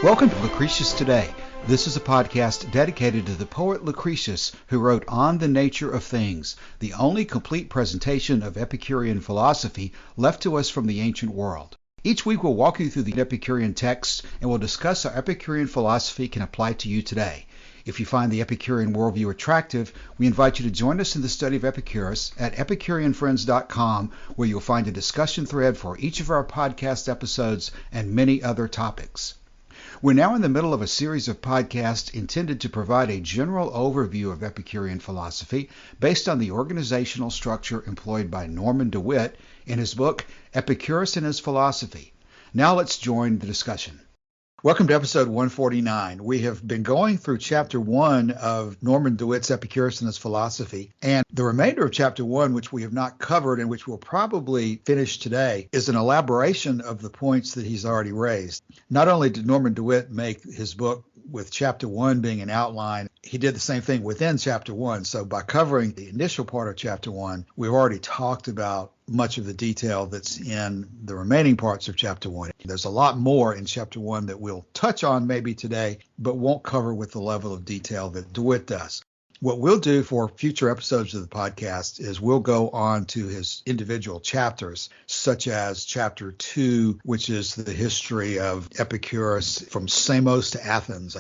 Welcome to Lucretius Today. This is a podcast dedicated to the poet Lucretius, who wrote On the Nature of Things, the only complete presentation of Epicurean philosophy left to us from the ancient world. Each week we'll walk you through the Epicurean texts and we'll discuss how Epicurean philosophy can apply to you today. If you find the Epicurean worldview attractive, we invite you to join us in the study of Epicurus at EpicureanFriends.com, where you'll find a discussion thread for each of our podcast episodes and many other topics. We're now in the middle of a series of podcasts intended to provide a general overview of Epicurean philosophy based on the organizational structure employed by Norman DeWitt in his book, Epicurus and His Philosophy. Now let's join the discussion. Welcome to episode 149. We have been going through chapter 1 of Norman DeWitt's Epicurus and His Philosophy, and the remainder of chapter 1, which we have not covered and which we'll probably finish today, is an elaboration of the points that he's already raised. Not only did Norman DeWitt make his book with chapter 1 being an outline, he did the same thing within chapter 1. So by covering the initial part of chapter 1, we've already talked about much of the detail that's in the remaining parts of chapter 1. There's a lot more in chapter 1 that we'll touch on maybe today, but won't cover with the level of detail that DeWitt does. What we'll do for future episodes of the podcast is we'll go on to his individual chapters, such as chapter 2, which is the history of Epicurus from Samos to Athens.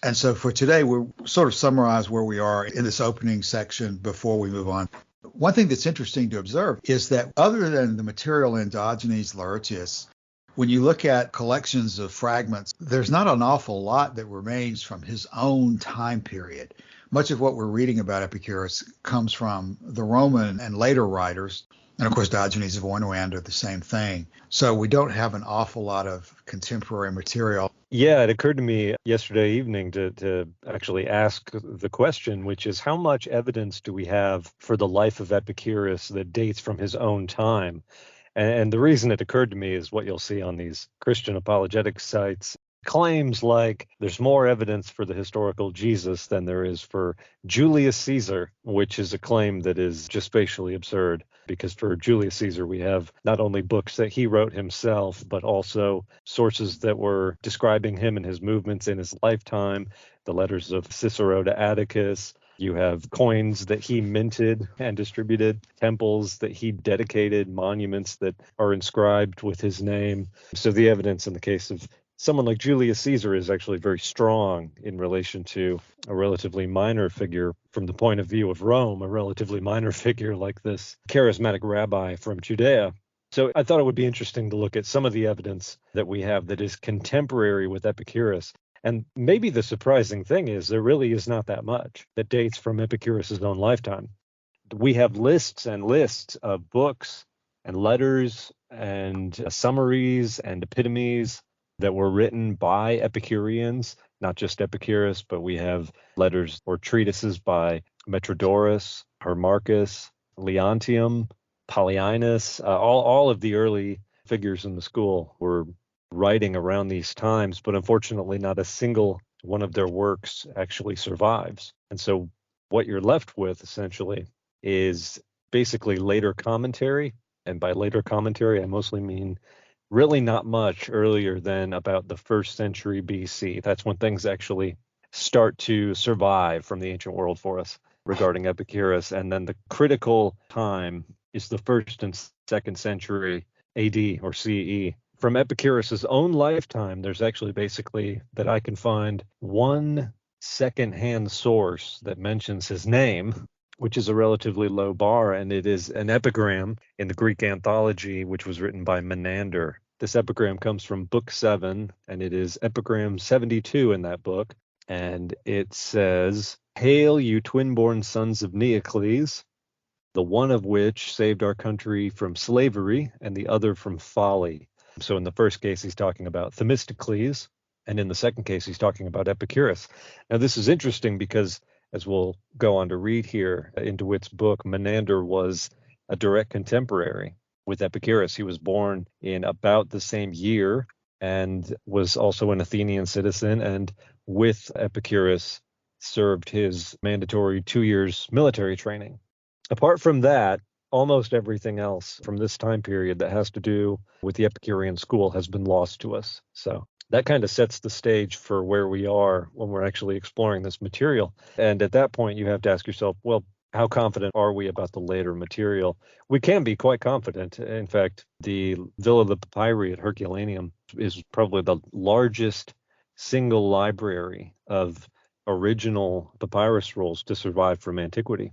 And so for today, we'll sort of summarize where we are in this opening section before we move on. One thing that's interesting to observe is that other than the material in Diogenes Laertius, when you look at collections of fragments, there's not an awful lot that remains from his own time period. Much of what we're reading about Epicurus comes from the Roman and later writers. And of course, Diogenes of Oenoander are the same thing. So we don't have an awful lot of contemporary material. Yeah, it occurred to me yesterday evening to actually ask the question, which is how much evidence do we have for the life of Epicurus that dates from his own time? And the reason it occurred to me is what you'll see on these Christian apologetic sites. Claims like there's more evidence for the historical Jesus than there is for Julius Caesar, which is a claim that is just spatially absurd, because for Julius Caesar, we have not only books that he wrote himself, but also sources that were describing him and his movements in his lifetime, the letters of Cicero to Atticus. You have coins that he minted and distributed, temples that he dedicated, monuments that are inscribed with his name. So the evidence in the case of someone like Julius Caesar is actually very strong in relation to a relatively minor figure from the point of view of Rome, a relatively minor figure like this charismatic rabbi from Judea. So I thought it would be interesting to look at some of the evidence that we have that is contemporary with Epicurus. And maybe the surprising thing is there really is not that much that dates from Epicurus' own lifetime. We have lists and lists of books and letters and summaries and epitomes that were written by Epicureans, not just Epicurus, but we have letters or treatises by Metrodorus, Hermarchus, Leontium, Polyaenus. All of the early figures in the school were writing around these times, but unfortunately not a single one of their works actually survives. And so what you're left with essentially is basically later commentary. And by later commentary, I mostly mean really not much earlier than about the 1st century BC. That's when things actually start to survive from the ancient world for us regarding Epicurus. And then the critical time is the 1st and 2nd century AD or CE. From Epicurus' own lifetime, there's actually basically, that I can find, one second-hand source that mentions his name, which is a relatively low bar, and it is an epigram in the Greek anthology, which was written by Menander. This epigram comes from Book 7, and it is epigram 72 in that book, and it says, "Hail, you twin-born sons of Neocles, the one of which saved our country from slavery and the other from folly." So in the first case, he's talking about Themistocles, and in the second case, he's talking about Epicurus. Now, this is interesting because, as we'll go on to read here in DeWitt's book, Menander was a direct contemporary with Epicurus. He was born in about the same year and was also an Athenian citizen, and with Epicurus served his mandatory 2 years military training. Apart from that, almost everything else from this time period that has to do with the Epicurean school has been lost to us. So That kind of sets the stage for where we are when we're actually exploring this material. And at that point, you have to ask yourself, well, how confident are we about the later material? We can be quite confident. In fact, the Villa of the Papyri at Herculaneum is probably the largest single library of original papyrus rolls to survive from antiquity.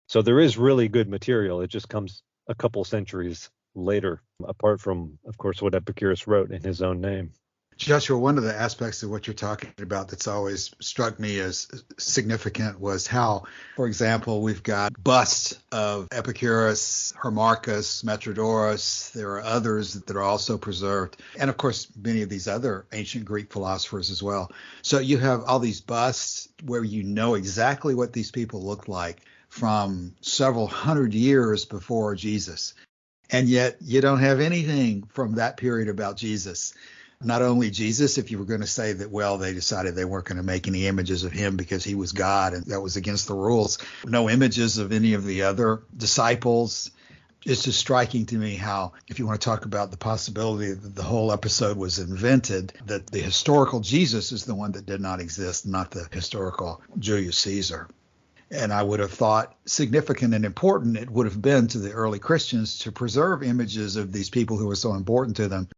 So there is really good material. It just comes a couple centuries later, apart from, of course, what Epicurus wrote in his own name. Joshua, one of the aspects of what you're talking about that's always struck me as significant was how, for example, we've got busts of Epicurus, Hermarchus, Metrodorus. There are others that are also preserved. And of course, many of these other ancient Greek philosophers as well. So you have all these busts where you know exactly what these people looked like from several hundred years before Jesus. And yet you don't have anything from that period about Jesus. Not only Jesus, if you were going to say that, well, they decided they weren't going to make any images of him because he was God and that was against the rules. No images of any of the other disciples. It's just striking to me how, if you want to talk about the possibility that the whole episode was invented, that the historical Jesus is the one that did not exist, not the historical Julius Caesar. And I would have thought significant and important it would have been to the early Christians to preserve images of these people who were so important to them.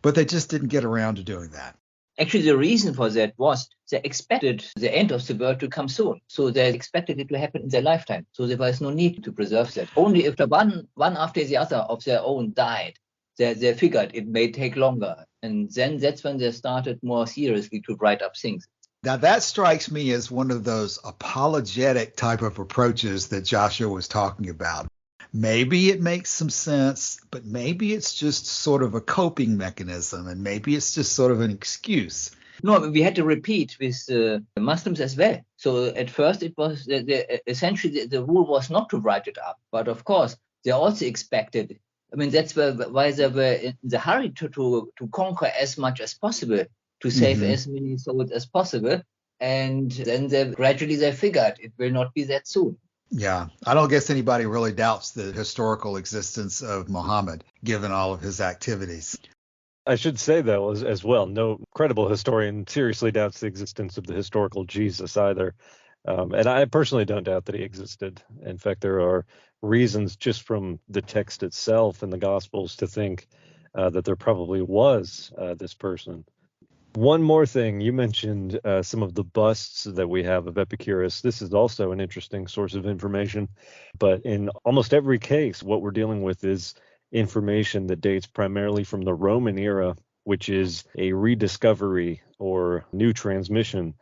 But they just didn't get around to doing that. Actually, the reason for that was they expected the end of the world to come soon. So they expected it to happen in their lifetime. So there was no need to preserve that. Only if the one after the other of their own died, they figured it may take longer. And then that's when they started more seriously to write up things. Now, that strikes me as one of those apologetic type of approaches that Joshua was talking about. Maybe it makes some sense, but maybe it's just sort of a coping mechanism, and maybe it's just sort of an excuse. No, we had to repeat with the Muslims as well. So at first it was essentially the rule was not to write it up. But of course, they also expected. I mean, that's why they were in the hurry to conquer as much as possible, to save as many souls as possible. And then gradually they figured it will not be that soon. Yeah, I don't guess anybody really doubts the historical existence of Muhammad, given all of his activities. I should say, though, as well, no credible historian seriously doubts the existence of the historical Jesus either. And I personally don't doubt that he existed. In fact, there are reasons just from the text itself and the Gospels to think that there probably was this person. One more thing, you mentioned some of the busts that we have of Epicurus. This is also an interesting source of information, but in almost every case, what we're dealing with is information that dates primarily from the Roman era, which is a rediscovery or new transmission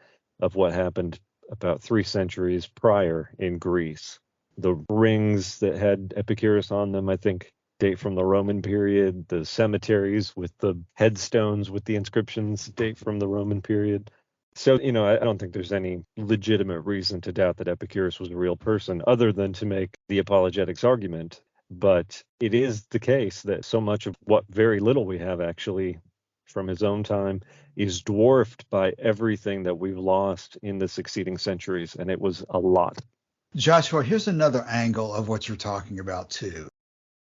of what happened about 3 centuries prior in Greece. The rings that had Epicurus on them, I think, date from the Roman period. The cemeteries with the headstones with the inscriptions date from the Roman period. So, I don't think there's any legitimate reason to doubt that Epicurus was a real person other than to make the apologetics argument. But it is the case that so much of what very little we have actually from his own time is dwarfed by everything that we've lost in the succeeding centuries. And it was a lot. Joshua, here's another angle of what you're talking about, too.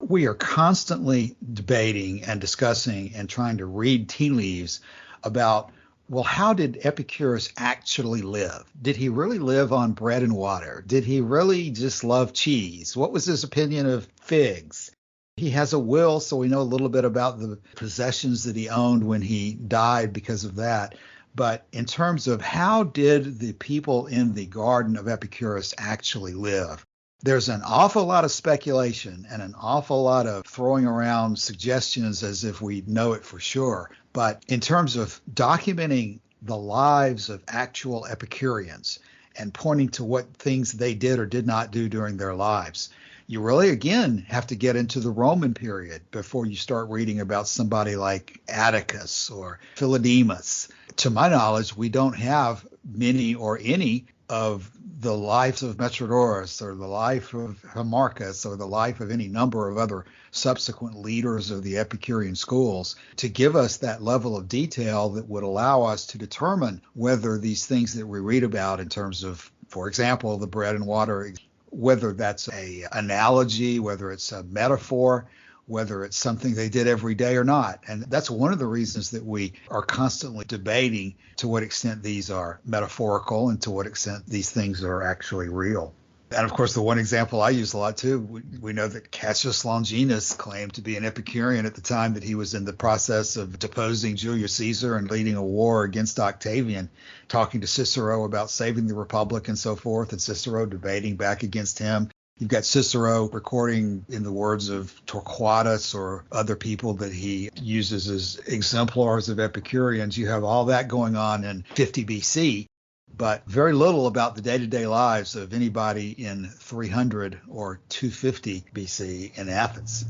We are constantly debating and discussing and trying to read tea leaves about, well, how did Epicurus actually live? Did he really live on bread and water? Did he really just love cheese? What was his opinion of figs? He has a will, so we know a little bit about the possessions that he owned when he died because of that. But in terms of how did the people in the garden of Epicurus actually live? There's an awful lot of speculation and an awful lot of throwing around suggestions as if we know it for sure. But in terms of documenting the lives of actual Epicureans and pointing to what things they did or did not do during their lives, you really, again, have to get into the Roman period before you start reading about somebody like Atticus or Philodemus. To my knowledge, we don't have many or any of the lives of Metrodorus or the life of Hermarchus or the life of any number of other subsequent leaders of the Epicurean schools to give us that level of detail that would allow us to determine whether these things that we read about in terms of, for example, the bread and water, whether that's an analogy, whether it's a metaphor, whether it's something they did every day or not. And that's one of the reasons that we are constantly debating to what extent these are metaphorical and to what extent these things are actually real. And of course, the one example I use a lot too, we know that Cassius Longinus claimed to be an Epicurean at the time that he was in the process of deposing Julius Caesar and leading a war against Octavian, talking to Cicero about saving the Republic and so forth, and Cicero debating back against him. You've got Cicero recording in the words of Torquatus or other people that he uses as exemplars of Epicureans. You have all that going on in 50 BC. But very little about the day-to-day lives of anybody in 300 or 250 BC in Athens.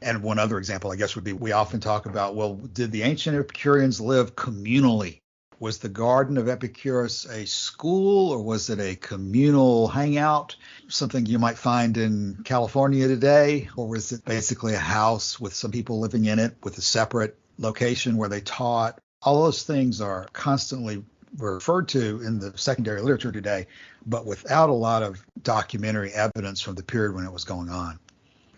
And one other example, I guess, would be we often talk about, well, did the ancient Epicureans live communally? Was the Garden of Epicurus a school, or was it a communal hangout, something you might find in California today? Or was it basically a house with some people living in it with a separate location where they taught? All those things are constantly referred to in the secondary literature today, but without a lot of documentary evidence from the period when it was going on.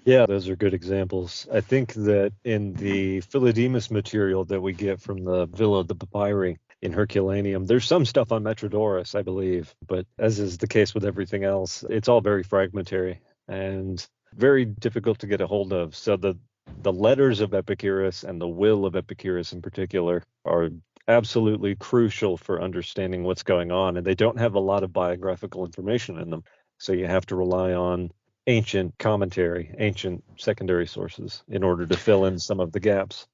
Yeah, those are good examples. I think that in the Philodemus material that we get from the Villa of the Papyri in Herculaneum, there's some stuff on Metrodorus, I believe, but as is the case with everything else, it's all very fragmentary and very difficult to get a hold of. So the letters of Epicurus and the will of Epicurus in particular are absolutely crucial for understanding what's going on, and they don't have a lot of biographical information in them. So you have to rely on ancient commentary, ancient secondary sources in order to fill in some of the gaps.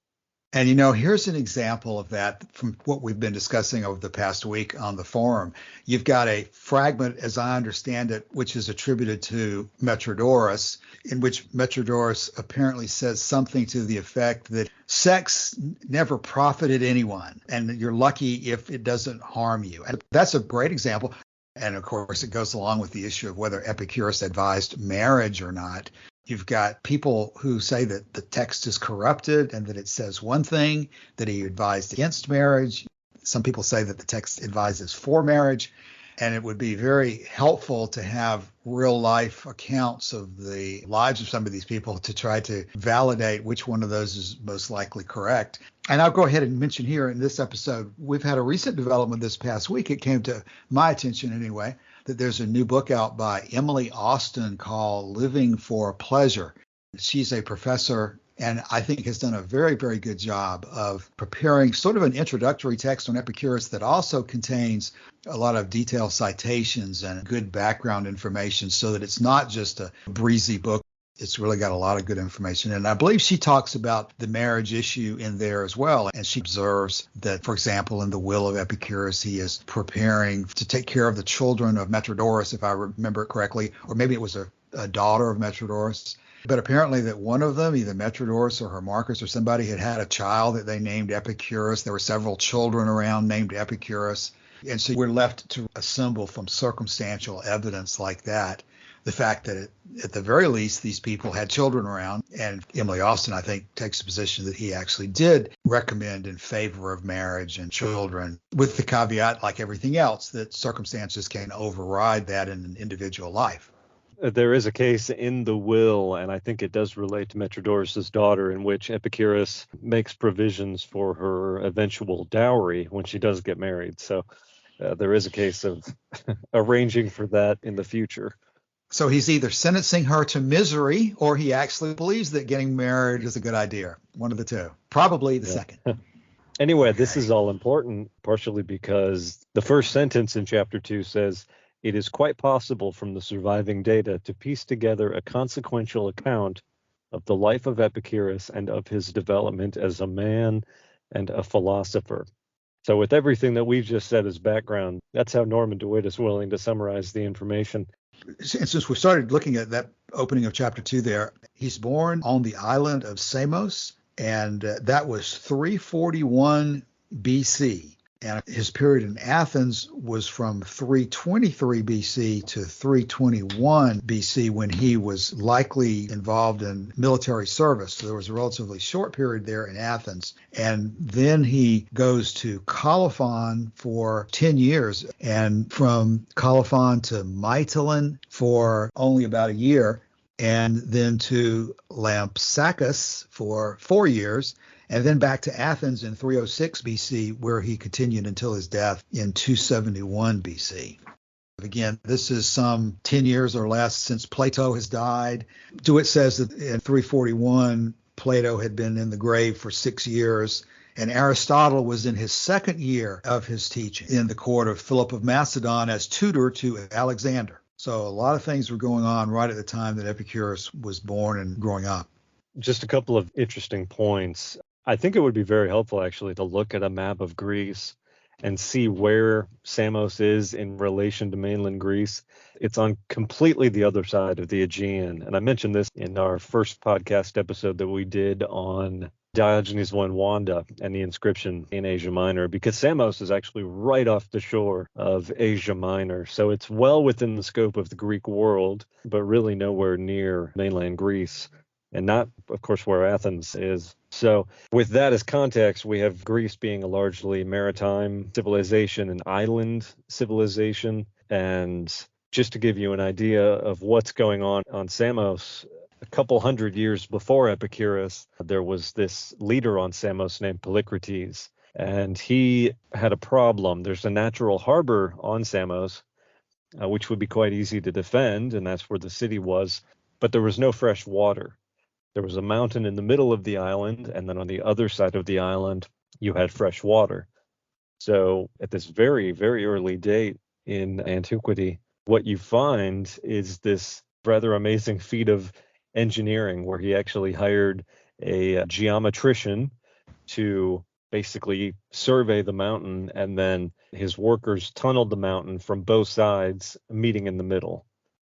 And, here's an example of that from what we've been discussing over the past week on the forum. You've got a fragment, as I understand it, which is attributed to Metrodorus, in which Metrodorus apparently says something to the effect that sex never profited anyone, and you're lucky if it doesn't harm you. And that's a great example. And of course, it goes along with the issue of whether Epicurus advised marriage or not. You've got people who say that the text is corrupted and that it says one thing, that he advised against marriage. Some people say that the text advises for marriage. And it would be very helpful to have real life accounts of the lives of some of these people to try to validate which one of those is most likely correct. And I'll go ahead and mention here in this episode, we've had a recent development this past week. It came to my attention anyway, that there's a new book out by Emily Austin called Living for Pleasure. She's a professor and I think has done a very, very good job of preparing sort of an introductory text on Epicurus that also contains a lot of detailed citations and good background information so that it's not just a breezy book. It's really got a lot of good information. And I believe she talks about the marriage issue in there as well. And she observes that, for example, in the will of Epicurus, he is preparing to take care of the children of Metrodorus, if I remember it correctly, or maybe it was a daughter of Metrodorus. But apparently that one of them, either Metrodorus or Hermarchus or somebody, had a child that they named Epicurus. There were several children around named Epicurus. And so we're left to assemble from circumstantial evidence like that the fact that at the very least, these people had children around. And Emily Austin, I think, takes the position that he actually did recommend in favor of marriage and children, with the caveat, like everything else, that circumstances can override that in an individual life. There is a case in the will, and I think it does relate to Metrodorus's daughter, in which Epicurus makes provisions for her eventual dowry when she does get married. So there is a case of arranging for that in the future. So he's either sentencing her to misery or he actually believes that getting married is a good idea. One of the two. Probably the second. Anyway, This is all important, partially because the first sentence in chapter 2 says, "It is quite possible from the surviving data to piece together a consequential account of the life of Epicurus and of his development as a man and a philosopher." So with everything that we've just said as background, that's how Norman DeWitt is willing to summarize the information. And since we started looking at that opening of chapter 2 there, he's born on the island of Samos, and that was 341 BC. And his period in Athens was from 323 BC to 321 BC, when he was likely involved in military service. So there was a relatively short period there in Athens. And then he goes to Colophon for 10 years, and from Colophon to Mytilene for only about a year. and then to Lampsacus for 4 years, and then back to Athens in 306 BC, where he continued until his death in 271 BC. Again, this is some 10 years or less since Plato has died. DeWitt says that in 341, Plato had been in the grave for 6 years, and Aristotle was in his second year of his teaching in the court of Philip of Macedon as tutor to Alexander. So a lot of things were going on right at the time that Epicurus was born and growing up. Just a couple of interesting points. I think it would be very helpful, actually, to look at a map of Greece and see where Samos is in relation to mainland Greece. It's on completely the other side of the Aegean. And I mentioned this in our first podcast episode that we did on Diogenes I Wanda and the inscription in Asia Minor, because Samos is actually right off the shore of Asia Minor. So it's well within the scope of the Greek world, but really nowhere near mainland Greece, and not, of course, where Athens is. So with that as context, we have Greece being a largely maritime civilization, an island civilization. And just to give you an idea of what's going on Samos, a couple hundred years before Epicurus, there was this leader on Samos named Polycrates, and he had a problem. There's a natural harbor on Samos, which would be quite easy to defend, and that's where the city was, but there was no fresh water. There was a mountain in the middle of the island, and then on the other side of the island, you had fresh water. So at this very, very early date in antiquity, what you find is this rather amazing feat of engineering, where he actually hired a geometrician to basically survey the mountain, and then his workers tunneled the mountain from both sides, meeting in the middle.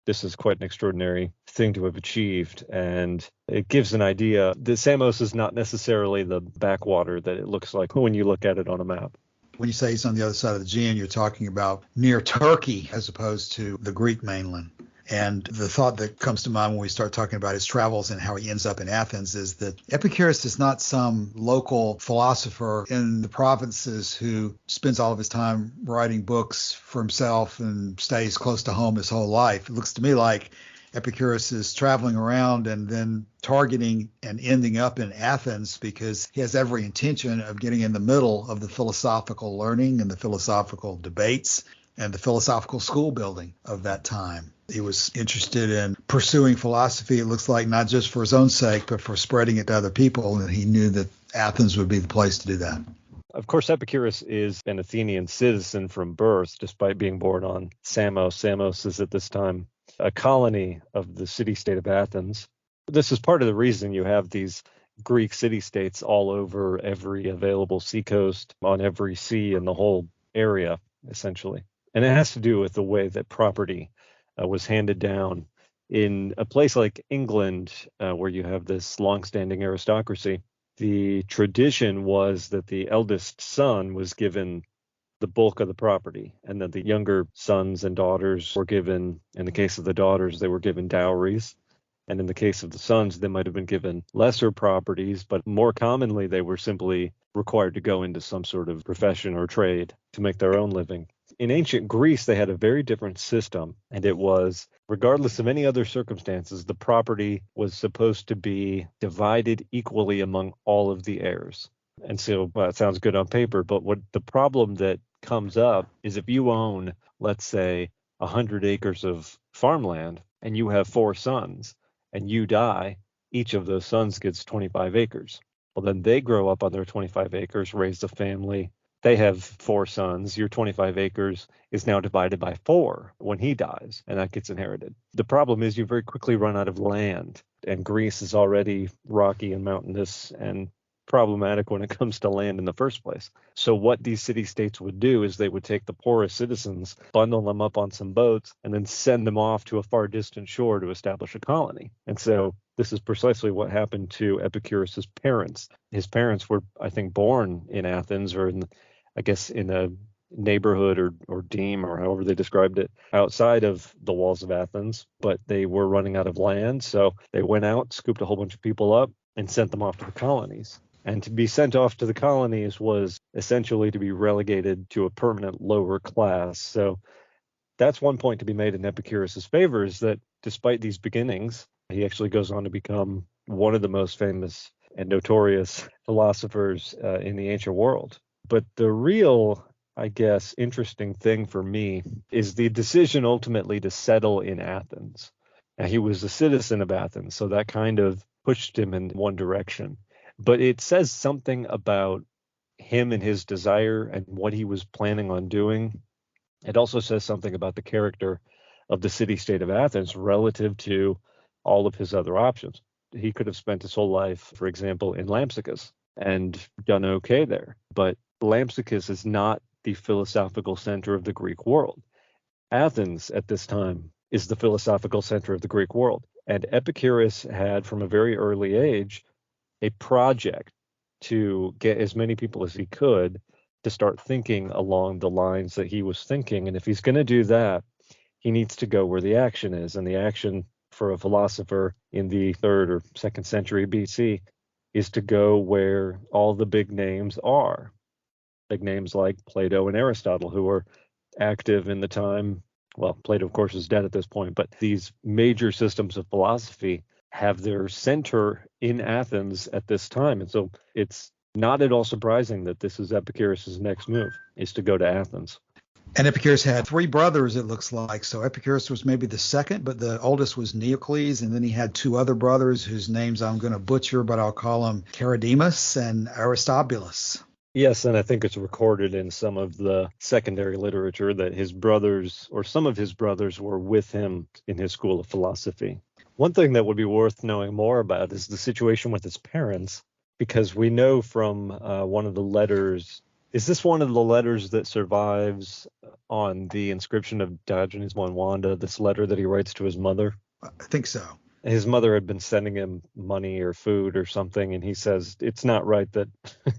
This is quite an extraordinary thing to have achieved, and it gives an idea that Samos is not necessarily the backwater that it looks like when you look at it on a map. When you say he's on the other side of the Aegean, you're talking about near Turkey as opposed to the Greek mainland. And the thought that comes to mind when we start talking about his travels and how he ends up in Athens is that Epicurus is not some local philosopher in the provinces who spends all of his time writing books for himself and stays close to home his whole life. It looks to me like Epicurus is traveling around and then targeting and ending up in Athens because he has every intention of getting in the middle of the philosophical learning and the philosophical debates and the philosophical school building of that time. He was interested in pursuing philosophy, it looks like, not just for his own sake, but for spreading it to other people. And he knew that Athens would be the place to do that. Of course, Epicurus is an Athenian citizen from birth, despite being born on Samos. Samos is at this time a colony of the city-state of Athens. This is part of the reason you have these Greek city-states all over every available seacoast, on every sea in the whole area, essentially. And it has to do with the way that property was handed down in a place like England, where you have this long-standing aristocracy. The tradition was that the eldest son was given the bulk of the property, and that the younger sons and daughters were given, in the case of the daughters, they were given dowries. And in the case of the sons, they might have been given lesser properties, but more commonly, they were simply required to go into some sort of profession or trade to make their own living. In ancient Greece, they had a very different system, and it was, regardless of any other circumstances, the property was supposed to be divided equally among all of the heirs. And so, well, it sounds good on paper, but what the problem that comes up is if you own, let's say, 100 acres of farmland and you have 4 sons and you die, each of those sons gets 25 acres. Well, then they grow up on their 25 acres, raise a family. They have 4 sons. Your 25 acres is now divided by 4 when he dies, and that gets inherited. The problem is you very quickly run out of land, and Greece is already rocky and mountainous and problematic when it comes to land in the first place. So what these city-states would do is they would take the poorest citizens, bundle them up on some boats, and then send them off to a far distant shore to establish a colony. And so this is precisely what happened to Epicurus's parents. His parents were, I think, born in Athens, or in a neighborhood or deme, or however they described it, outside of the walls of Athens, but they were running out of land. So they went out, scooped a whole bunch of people up, and sent them off to the colonies. And to be sent off to the colonies was essentially to be relegated to a permanent lower class. So that's one point to be made in Epicurus's favor, is that despite these beginnings, He actually goes on to become one of the most famous and notorious philosophers in the ancient world. But the real, I guess, interesting thing for me is the decision ultimately to settle in Athens. Now, he was a citizen of Athens, so that kind of pushed him in one direction. But it says something about him and his desire and what he was planning on doing. It also says something about the character of the city-state of Athens relative to all of his other options. He could have spent his whole life, for example, in Lampsacus and done okay there. But Lampsacus is not the philosophical center of the Greek world. Athens at this time is the philosophical center of the Greek world. And Epicurus had, from a very early age, a project to get as many people as he could to start thinking along the lines that he was thinking. And if he's going to do that, he needs to go where the action is. And the action for a philosopher in the 3rd or 2nd century BC is to go where all the big names are. Big names like Plato and Aristotle, who were active in the time. Well, Plato, of course, is dead at this point, but these major systems of philosophy have their center in Athens at this time. And so it's not at all surprising that this is Epicurus' next move, is to go to Athens. And Epicurus had 3 brothers, it looks like. So Epicurus was maybe the second, but the oldest was Neocles. And then he had 2 other brothers whose names I'm going to butcher, but I'll call them Charidemus and Aristobulus. Yes, and I think it's recorded in some of the secondary literature that his brothers, or some of his brothers, were with him in his school of philosophy. One thing that would be worth knowing more about is the situation with his parents, because we know from one of the letters. Is this one of the letters that survives on the inscription of Diogenes Wanda, this letter that he writes to his mother? I think so. His mother had been sending him money or food or something, and he says, it's not right that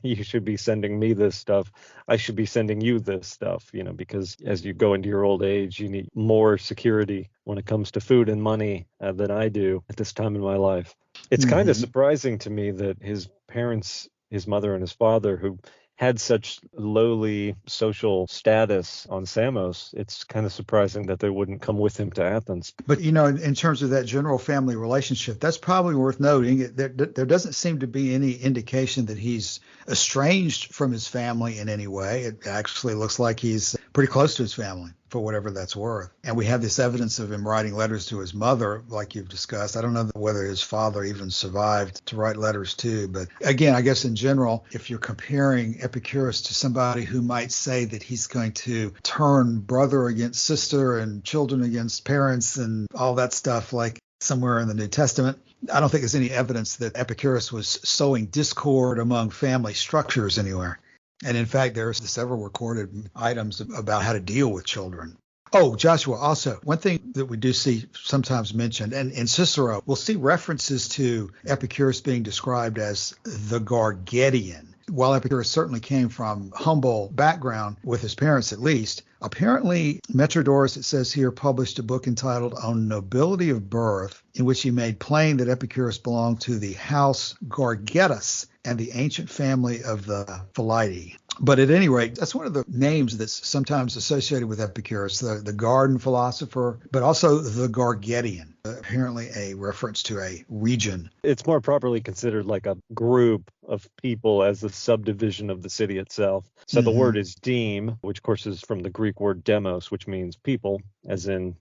you should be sending me this stuff. I should be sending you this stuff, because as you go into your old age, you need more security when it comes to food and money than I do at this time in my life. It's kind of surprising to me that his parents, his mother and his father, who had such lowly social status on Samos, it's kind of surprising that they wouldn't come with him to Athens. But, in terms of that general family relationship, that's probably worth noting. There doesn't seem to be any indication that he's estranged from his family in any way. It actually looks like he's pretty close to his family, for whatever that's worth. And we have this evidence of him writing letters to his mother, like you've discussed. I don't know whether his father even survived to write letters to. But again, I guess in general, if you're comparing Epicurus to somebody who might say that he's going to turn brother against sister and children against parents and all that stuff, like somewhere in the New Testament, I don't think there's any evidence that Epicurus was sowing discord among family structures anywhere. And in fact, there are several recorded items about how to deal with children. Oh, Joshua, also, one thing that we do see sometimes mentioned, and in Cicero, we'll see references to Epicurus being described as the Gargetian. While Epicurus certainly came from humble background, with his parents at least, apparently Metrodorus, it says here, published a book entitled On Nobility of Birth, in which he made plain that Epicurus belonged to the house Gargetus and the ancient family of the Philidi. But at any rate, that's one of the names that's sometimes associated with Epicurus, the garden philosopher, but also the Gargetian, apparently a reference to a region. It's more properly considered like a group of people as a subdivision of the city itself. So the word is deme, which of course is from the Greek word demos, which means people, as in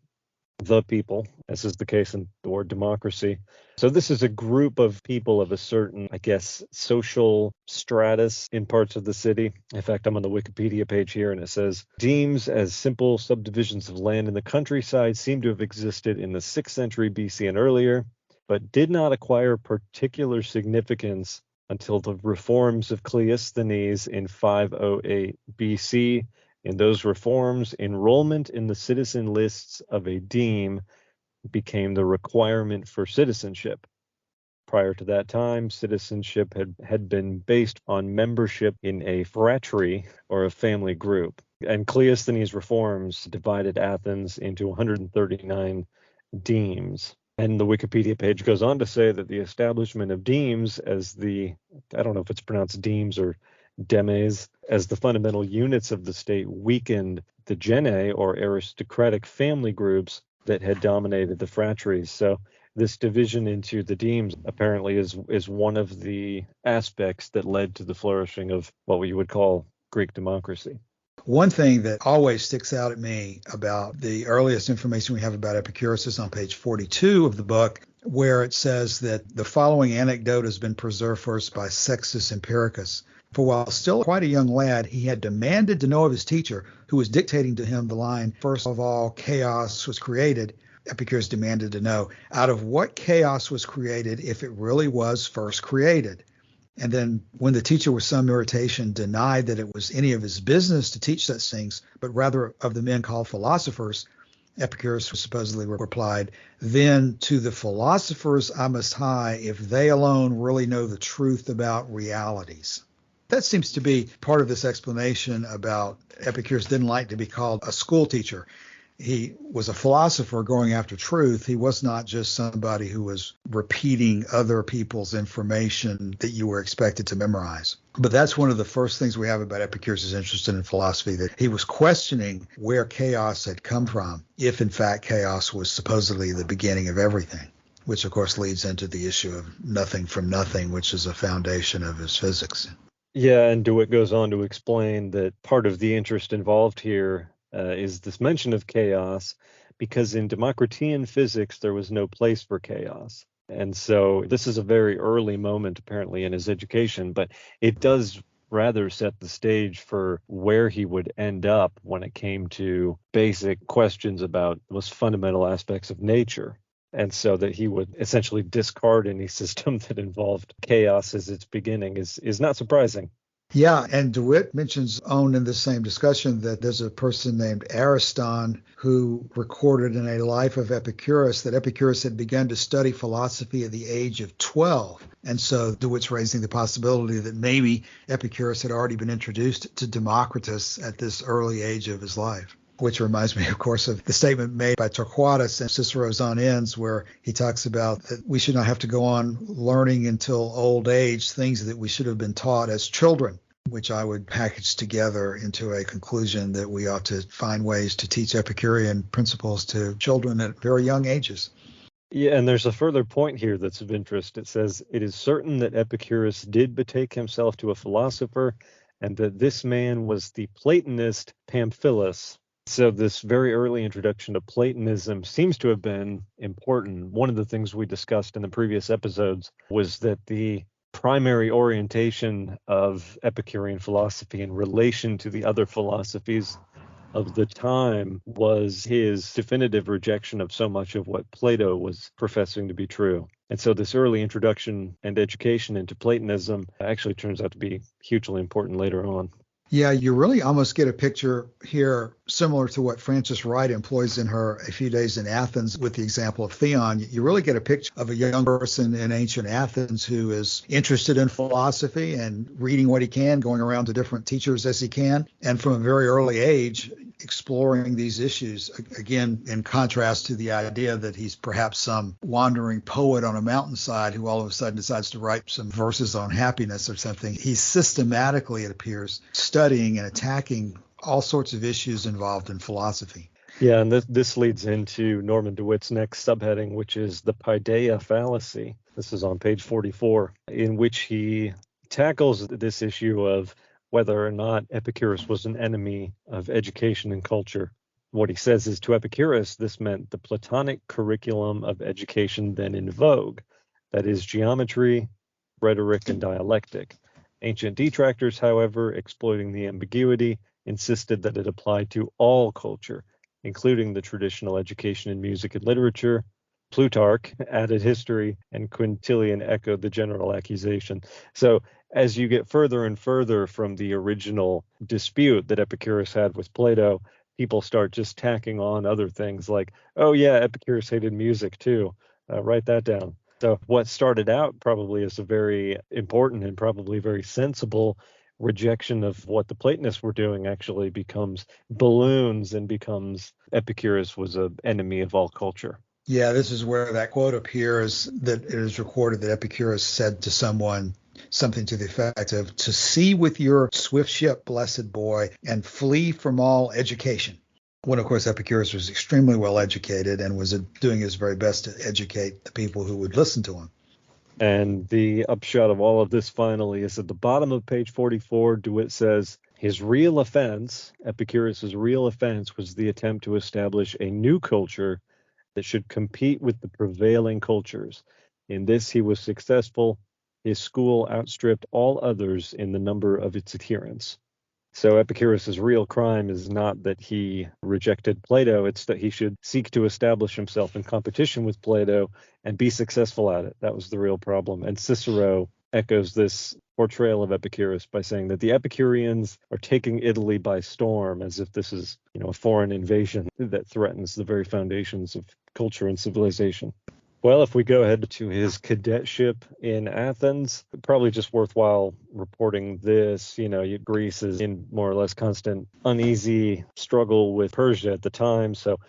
the people, as is the case in the word democracy. So this is a group of people of a certain, I guess, social stratus in parts of the city. In fact, I'm on the Wikipedia page here, and it says, demes as simple subdivisions of land in the countryside seem to have existed in the 6th century BC and earlier, but did not acquire particular significance until the reforms of Cleisthenes in 508 BC. In those reforms, enrollment in the citizen lists of a deme became the requirement for citizenship. Prior to that time, citizenship had been based on membership in a phratry or a family group. And Cleisthenes' reforms divided Athens into 139 demes. And the Wikipedia page goes on to say that the establishment of demes as I don't know if it's pronounced demes or demes, as the fundamental units of the state weakened the gene or aristocratic family groups that had dominated the phratries. So this division into the demes apparently is one of the aspects that led to the flourishing of what we would call Greek democracy. One thing that always sticks out at me about the earliest information we have about Epicurus is on page 42 of the book, where it says that the following anecdote has been preserved for us by Sextus Empiricus. For while still quite a young lad, he had demanded to know of his teacher, who was dictating to him the line, "First of all, chaos was created." Epicurus demanded to know, out of what chaos was created if it really was first created? And then when the teacher with some irritation denied that it was any of his business to teach such things, but rather of the men called philosophers, Epicurus supposedly replied, "Then to the philosophers I must hie if they alone really know the truth about realities." That seems to be part of this explanation about Epicurus didn't like to be called a school teacher. He was a philosopher going after truth. He was not just somebody who was repeating other people's information that you were expected to memorize. But that's one of the first things we have about Epicurus' interest in philosophy, that he was questioning where chaos had come from, if in fact chaos was supposedly the beginning of everything, which of course leads into the issue of nothing from nothing, which is a foundation of his physics. Yeah, and DeWitt goes on to explain that part of the interest involved here is this mention of chaos, because in Democritean physics, there was no place for chaos. And so this is a very early moment, apparently, in his education, but it does rather set the stage for where he would end up when it came to basic questions about the most fundamental aspects of nature. And so that he would essentially discard any system that involved chaos as its beginning is not surprising. Yeah, and DeWitt mentions in the same discussion that there's a person named Ariston who recorded in a life of Epicurus that Epicurus had begun to study philosophy at the age of 12. And so DeWitt's raising the possibility that maybe Epicurus had already been introduced to Democritus at this early age of his life. Which reminds me, of course, of the statement made by Torquatus in Cicero's On Ends, where he talks about that we should not have to go on learning until old age things that we should have been taught as children, which I would package together into a conclusion that we ought to find ways to teach Epicurean principles to children at very young ages. Yeah, and there's a further point here that's of interest. It says, "It is certain that Epicurus did betake himself to a philosopher, and that this man was the Platonist Pamphilus." So this very early introduction to Platonism seems to have been important. One of the things we discussed in the previous episodes was that the primary orientation of Epicurean philosophy in relation to the other philosophies of the time was his definitive rejection of so much of what Plato was professing to be true. And so this early introduction and education into Platonism actually turns out to be hugely important later on. Yeah, you really almost get a picture here similar to what Frances Wright employs in her A Few Days in Athens with the example of Theon. You really get a picture of a young person in ancient Athens who is interested in philosophy and reading what he can, going around to different teachers as he can, and from a very early age exploring these issues, again, in contrast to the idea that he's perhaps some wandering poet on a mountainside who all of a sudden decides to write some verses on happiness or something. He's systematically, it appears, studying and attacking all sorts of issues involved in philosophy. Yeah, and this leads into Norman DeWitt's next subheading, which is the paideia fallacy. This is on page 44, in which he tackles this issue of whether or not Epicurus was an enemy of education and culture. What he says is, to Epicurus, this meant the Platonic curriculum of education then in vogue, that is, geometry, rhetoric, and dialectic. Ancient detractors, however, exploiting the ambiguity, insisted that it applied to all culture, including the traditional education in music and literature. Plutarch added history, and Quintilian echoed the general accusation. So as you get further and further from the original dispute that Epicurus had with Plato, people start just tacking on other things like, oh yeah, Epicurus hated music too. Write that down. So what started out probably as a very important and probably very sensible rejection of what the Platonists were doing actually becomes balloons and becomes Epicurus was an enemy of all culture. Yeah, this is where that quote appears, that it is recorded that Epicurus said to someone something to the effect of, "To sea with your swift ship, blessed boy, and flee from all education." when, of course, Epicurus was extremely well educated and was doing his very best to educate the people who would listen to him. And the upshot of all of this finally is at the bottom of page 44, DeWitt says, his real offense, Epicurus's real offense, was the attempt to establish a new culture that should compete with the prevailing cultures. In this, he was successful. His school outstripped all others in the number of its adherents. So Epicurus's real crime is not that he rejected Plato, it's that he should seek to establish himself in competition with Plato and be successful at it. That was the real problem. And Cicero echoes this portrayal of Epicurus by saying that the Epicureans are taking Italy by storm, as if this is, a foreign invasion that threatens the very foundations of culture and civilization. Well, if we go ahead to his cadetship in Athens, probably just worthwhile reporting this. Greece is in more or less constant uneasy struggle with Persia at the time. So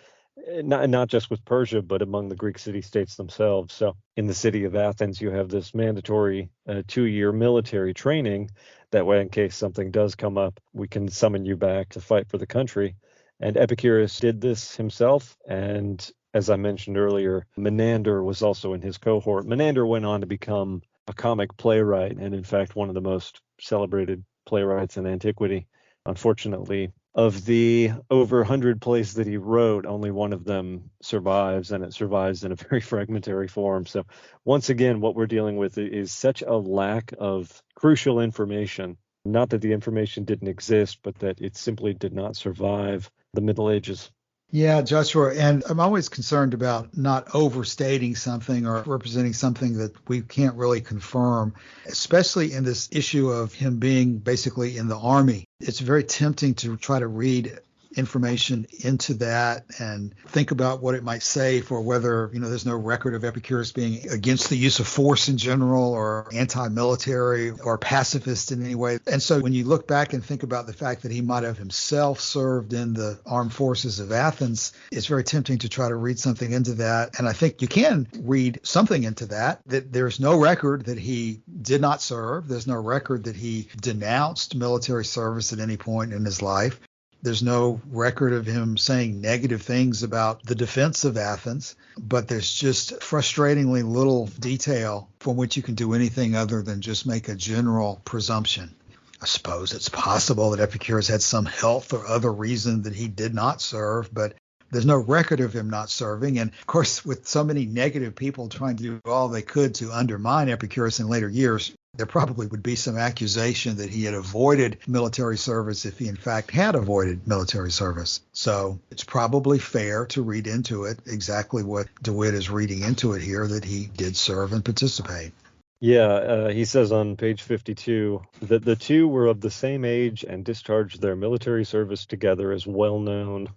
not just with Persia, but among the Greek city-states themselves. So in the city of Athens, you have this mandatory 2-year military training. That way, in case something does come up, we can summon you back to fight for the country. And Epicurus did this himself, and as I mentioned earlier, Menander was also in his cohort. Menander went on to become a comic playwright, and in fact, one of the most celebrated playwrights in antiquity. Unfortunately, of the over 100 plays that he wrote, only one of them survives, and it survives in a very fragmentary form. So once again, what we're dealing with is such a lack of crucial information. Not that the information didn't exist, but that it simply did not survive the Middle Ages. Yeah, Joshua, and I'm always concerned about not overstating something or representing something that we can't really confirm, especially in this issue of him being basically in the army. It's very tempting to try to read information into that and think about what it might say for whether, there's no record of Epicurus being against the use of force in general or anti-military or pacifist in any way. And so when you look back and think about the fact that he might have himself served in the armed forces of Athens, it's very tempting to try to read something into that. And I think you can read something into that there's no record that he did not serve. There's no record that he denounced military service at any point in his life. There's no record of him saying negative things about the defense of Athens, but there's just frustratingly little detail from which you can do anything other than just make a general presumption. I suppose it's possible that Epicurus had some health or other reason that he did not serve, but there's no record of him not serving. And of course, with so many negative people trying to do all they could to undermine Epicurus in later years, there probably would be some accusation that he had avoided military service if he in fact had avoided military service. So it's probably fair to read into it exactly what DeWitt is reading into it here, that he did serve and participate. Yeah, he says on page 52 that the two were of the same age and discharged their military service together as well known.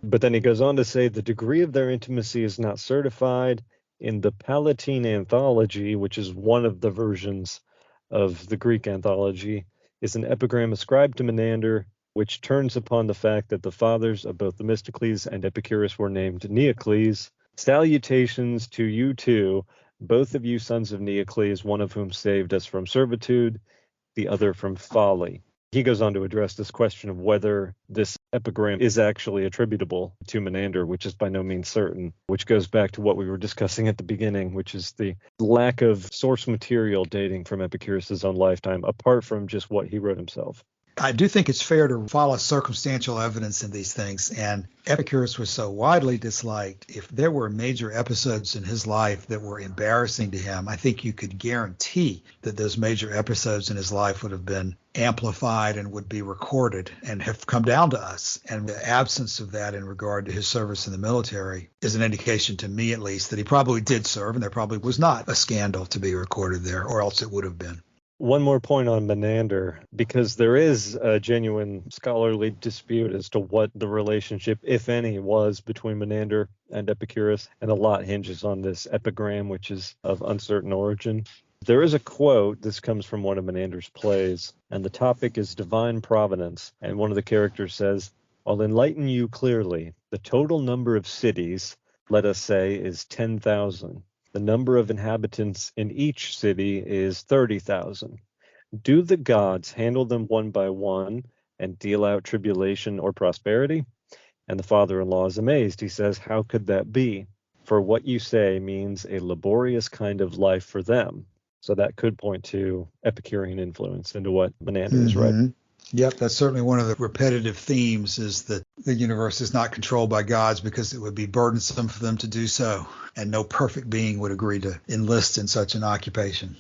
But then he goes on to say the degree of their intimacy is not certified. In the Palatine Anthology, which is one of the versions of the Greek anthology, is an epigram ascribed to Menander, which turns upon the fact that the fathers of both Themistocles and Epicurus were named Neocles. Salutations to you two, both of you sons of Neocles, one of whom saved us from servitude, the other from folly. He goes on to address this question of whether this epigram is actually attributable to Menander, which is by no means certain, which goes back to what we were discussing at the beginning, which is the lack of source material dating from Epicurus' own lifetime, apart from just what he wrote himself. I do think it's fair to follow circumstantial evidence in these things, and Epicurus was so widely disliked. If there were major episodes in his life that were embarrassing to him, I think you could guarantee that those major episodes in his life would have been amplified and would be recorded and have come down to us. And the absence of that in regard to his service in the military is an indication, to me at least, that he probably did serve, and there probably was not a scandal to be recorded there, or else it would have been. One more point on Menander, because there is a genuine scholarly dispute as to what the relationship, if any, was between Menander and Epicurus, and a lot hinges on this epigram, which is of uncertain origin. There is a quote, this comes from one of Menander's plays, and the topic is divine providence, and one of the characters says, "I'll enlighten you clearly. The total number of cities, let us say, is 10,000. The number of inhabitants in each city is 30,000. Do the gods handle them one by one and deal out tribulation or prosperity? And the father-in-law is amazed. He says, "How could that be? For what you say means a laborious kind of life for them." So that could point to Epicurean influence into what Menander is writing. Yep, that's certainly one of the repetitive themes, is that the universe is not controlled by gods because it would be burdensome for them to do so, and no perfect being would agree to enlist in such an occupation.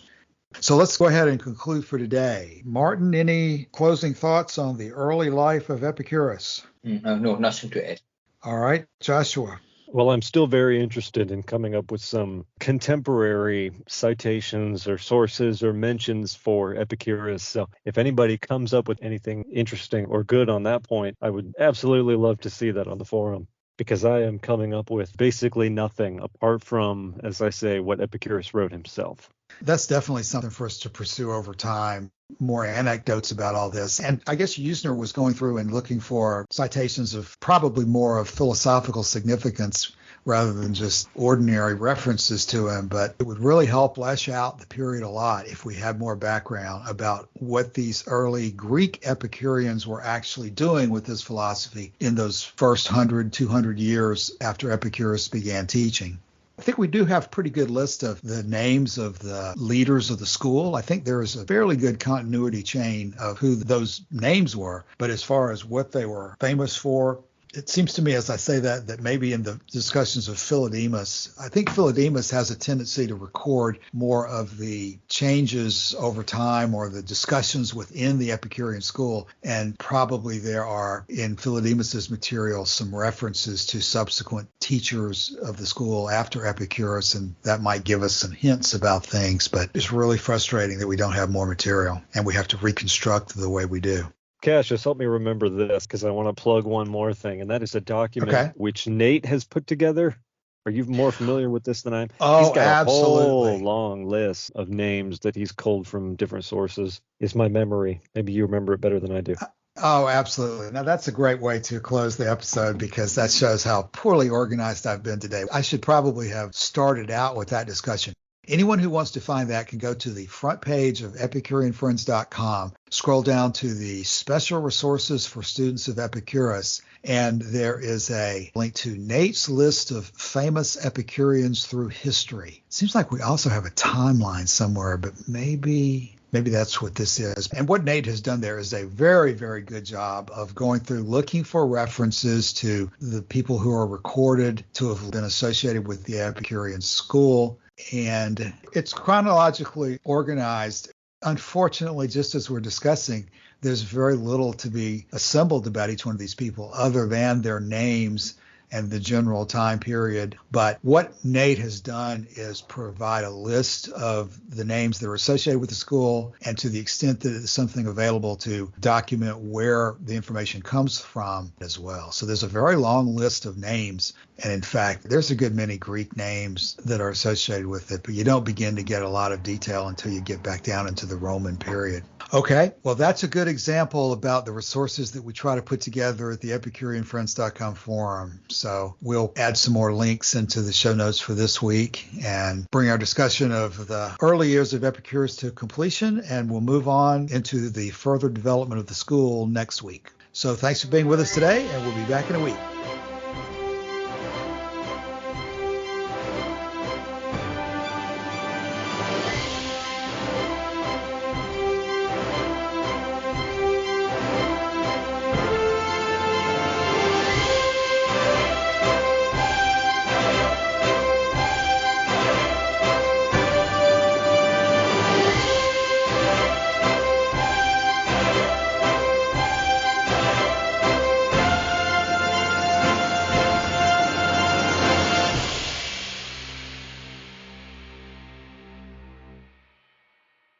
So let's go ahead and conclude for today. Martin, any closing thoughts on the early life of Epicurus? No, nothing to add. All right, Joshua. Well, I'm still very interested in coming up with some contemporary citations or sources or mentions for Epicurus. So if anybody comes up with anything interesting or good on that point, I would absolutely love to see that on the forum, because I am coming up with basically nothing apart from, as I say, what Epicurus wrote himself. That's definitely something for us to pursue over time. More anecdotes about all this. And I guess Usner was going through and looking for citations of probably more of philosophical significance rather than just ordinary references to him. But it would really help flesh out the period a lot if we had more background about what these early Greek Epicureans were actually doing with this philosophy in those first 100, 200 years after Epicurus began teaching. I think we do have a pretty good list of the names of the leaders of the school. I think there is a fairly good continuity chain of who those names were. But as far as what they were famous for, it seems to me, as I say that maybe in the discussions of Philodemus, I think Philodemus has a tendency to record more of the changes over time or the discussions within the Epicurean school. And probably there are in Philodemus's material some references to subsequent teachers of the school after Epicurus, and that might give us some hints about things. But it's really frustrating that we don't have more material and we have to reconstruct the way we do. Cassius, help me remember this, because I want to plug one more thing, and that is a document which Nate has put together. Are you more familiar with this than I am? Oh, he's got absolutely. A whole long list of names that he's culled from different sources. It's my memory. Maybe you remember it better than I do. Oh, absolutely. Now, that's a great way to close the episode, because that shows how poorly organized I've been today. I should probably have started out with that discussion. Anyone who wants to find that can go to the front page of EpicureanFriends.com, scroll down to the special resources for students of Epicurus, and there is a link to Nate's list of famous Epicureans through history. It seems like we also have a timeline somewhere, but maybe that's what this is. And what Nate has done there is a very, very good job of going through looking for references to the people who are recorded to have been associated with the Epicurean school. And it's chronologically organized. Unfortunately, just as we're discussing, there's very little to be assembled about each one of these people other than their names and the general time period. But what Nate has done is provide a list of the names that are associated with the school, and to the extent that there's something available to document where the information comes from as well. So there's a very long list of names. And in fact, there's a good many Greek names that are associated with it, but you don't begin to get a lot of detail until you get back down into the Roman period. Okay, well, that's a good example about the resources that we try to put together at the EpicureanFriends.com forum. So we'll add some more links into the show notes for this week and bring our discussion of the early years of Epicurus to completion, and we'll move on into the further development of the school next week. So thanks for being with us today, and we'll be back in a week.